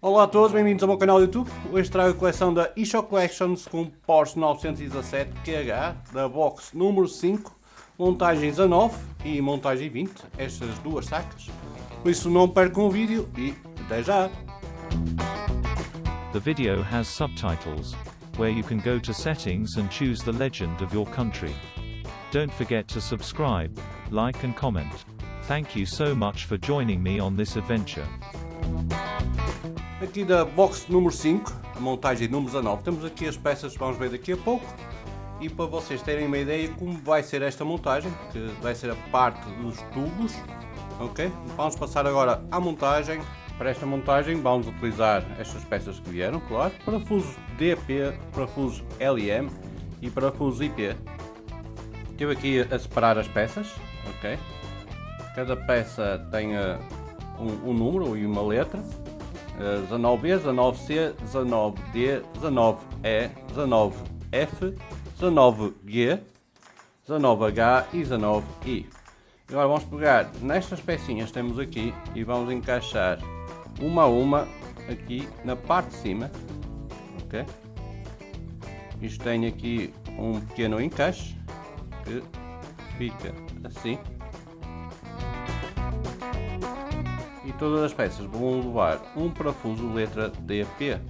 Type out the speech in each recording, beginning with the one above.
Olá a todos, bem-vindos ao meu canal do YouTube. Hoje trago a coleção da eShock Collections com Porsche 917 QH da box número 5, montagem 19 e montagem 20, estas duas sacas. Por isso não percam o vídeo e até já! The video has subtitles, where you can go to settings and choose the legend of your country. Don't forget to subscribe, like and comment. Thank you so much for joining me on this adventure. Aqui da box número 5, a montagem número 19, temos aqui as peças que vamos ver daqui a pouco. E para vocês terem uma ideia como vai ser esta montagem, que vai ser a parte dos tubos, ok? Vamos passar agora à montagem. Para esta montagem vamos utilizar estas peças que vieram, claro, parafusos DP, parafusos LM e parafusos IP. Estive aqui a separar as peças, ok? Cada peça tem um número e uma letra. 19B, 19C, 19D, 19E, 19F, 19G, 19H e 19I. Agora vamos pegar nestas pecinhas que temos aqui e vamos encaixar uma a uma aqui na parte de cima, ok? Isto tem aqui um pequeno encaixe que fica assim. E todas as peças vão levar um parafuso letra DP.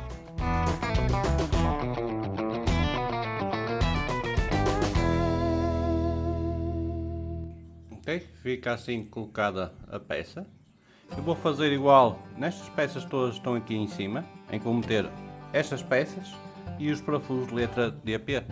Ok, fica assim colocada a peça. Eu vou fazer igual nestas peças todas que estão aqui em cima, em que vou meter estas peças e os parafusos letra DP.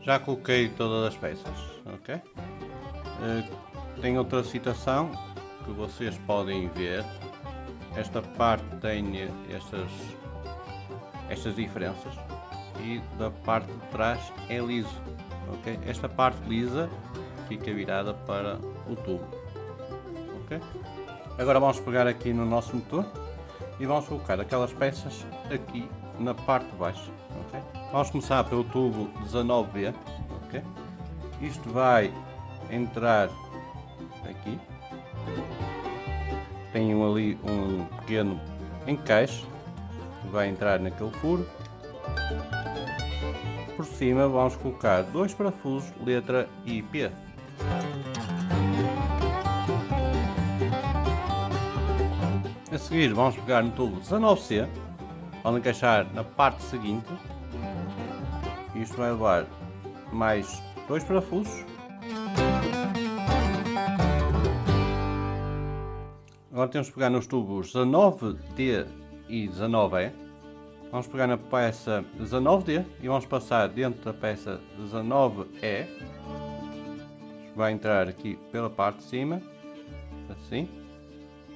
Já coloquei todas as peças, ok? Tem outra situação que vocês podem ver. Esta parte tem estas diferenças e da parte de trás é liso, ok? Esta parte lisa fica virada para o tubo, ok? Agora vamos pegar aqui no nosso motor e vamos colocar aquelas peças aqui na parte de baixo, ok? Vamos começar pelo tubo 19B, ok? Isto vai entrar aqui. Tem ali um pequeno encaixe que vai entrar naquele furo. Por cima vamos colocar dois parafusos letra IP. A seguir vamos pegar no tubo 19C, vamos encaixar na parte seguinte. Isto vai levar mais dois parafusos. Agora temos que pegar nos tubos 19D e 19E. Vamos pegar na peça 19D e vamos passar dentro da peça 19E. Isto vai entrar aqui pela parte de cima, assim.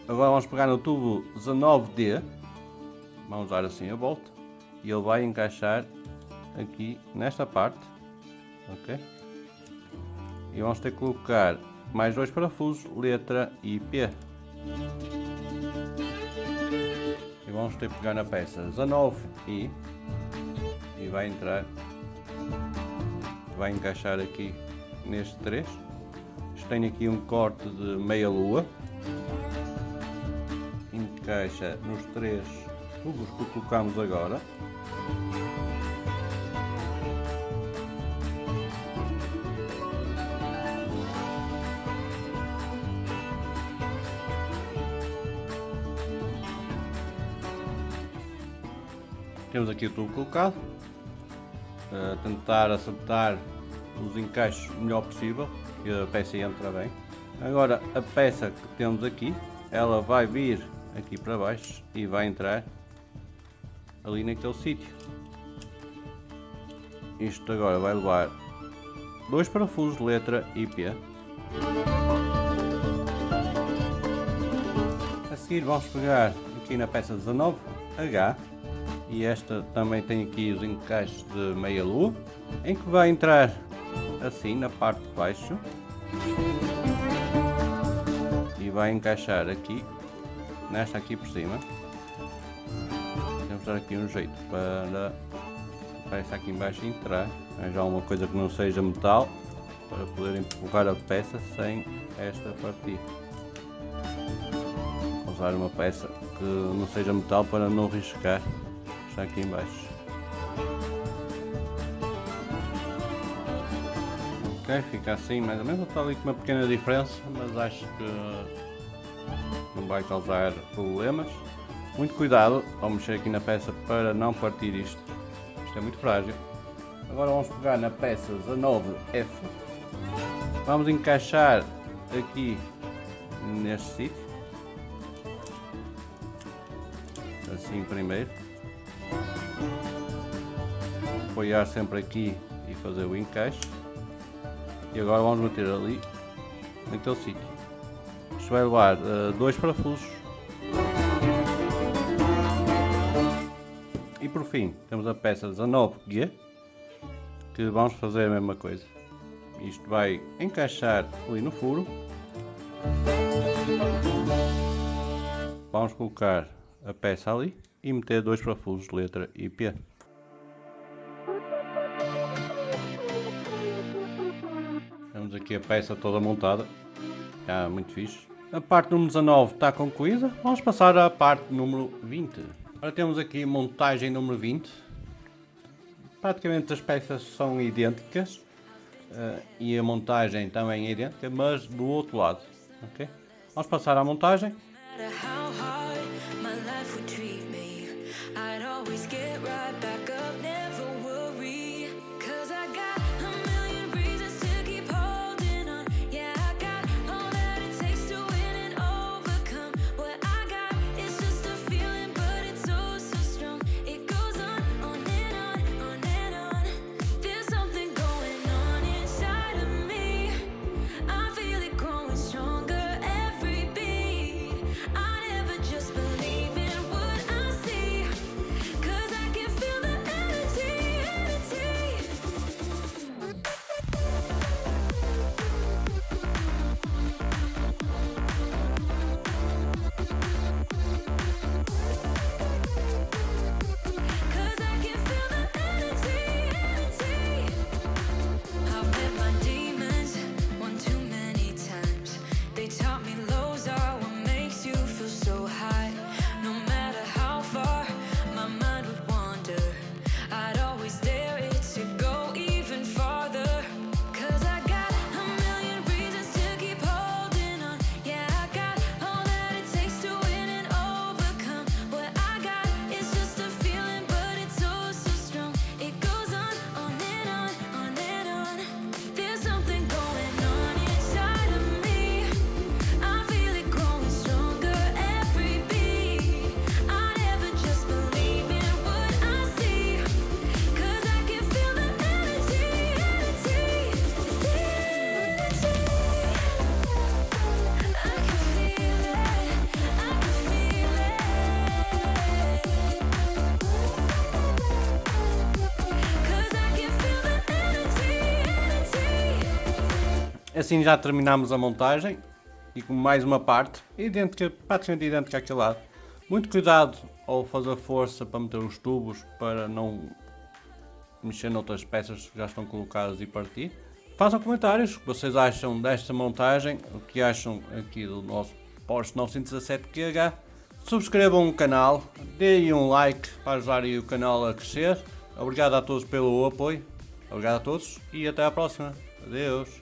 Agora vamos pegar no tubo 19D, vamos dar assim a volta e ele vai encaixar aqui nesta parte, ok? E vamos ter que colocar mais dois parafusos letra IP. E vamos ter que pegar na peça 19I e vai entrar, vai encaixar aqui neste 3. Isto tem aqui um corte de meia lua. Encaixa nos 3 tubos que colocamos agora. Temos aqui o tubo colocado, tentar acertar os encaixes o melhor possível, que a peça entra bem. Agora a peça que temos aqui, ela vai vir aqui para baixo e vai entrar ali naquele sítio. Isto agora vai levar dois parafusos de letra IP. seguir vamos pegar aqui na peça 19H, e esta também tem aqui os encaixes de meia lua, em que vai entrar assim na parte de baixo e vai encaixar aqui nesta aqui por cima. Temos aqui um jeito para a peça aqui em baixo entrar, arranjar uma coisa que não seja metal para poder empurrar a peça sem esta partir. Usar uma peça que não seja metal para não riscar, está aqui em baixo. Ok, fica assim mais ou menos, está ali com uma pequena diferença, mas acho que não vai causar problemas. Muito cuidado ao mexer aqui na peça para não partir isto é muito frágil. Agora vamos pegar na peça 19F, vamos encaixar aqui neste sítio, assim primeiro, apoiar sempre aqui e fazer o encaixe, e agora vamos meter ali naquele sítio. Isto vai levar 2 parafusos. E por fim temos a peça 19G, que vamos fazer a mesma coisa. Isto vai encaixar ali no furo, vamos colocar a peça ali e meter 2 parafusos de letra IP. Temos aqui a peça toda montada, está muito fixe. A parte número 19 está concluída, vamos passar à parte número 20. Agora temos aqui a montagem número 20. Praticamente as peças são idênticas e a montagem também é idêntica, mas do outro lado. Okay? Vamos passar à montagem. Assim já terminamos a montagem e com mais uma parte idêntica, praticamente idêntica àquele lado. Muito cuidado ao fazer força para meter os tubos para não mexer noutras peças que já estão colocadas e partir. Façam comentários o que vocês acham desta montagem, o que acham aqui do nosso Porsche 917 QH. Subscrevam o canal, deem um like para ajudar o canal a crescer. Obrigado a todos pelo apoio, obrigado a todos e até à próxima. Adeus.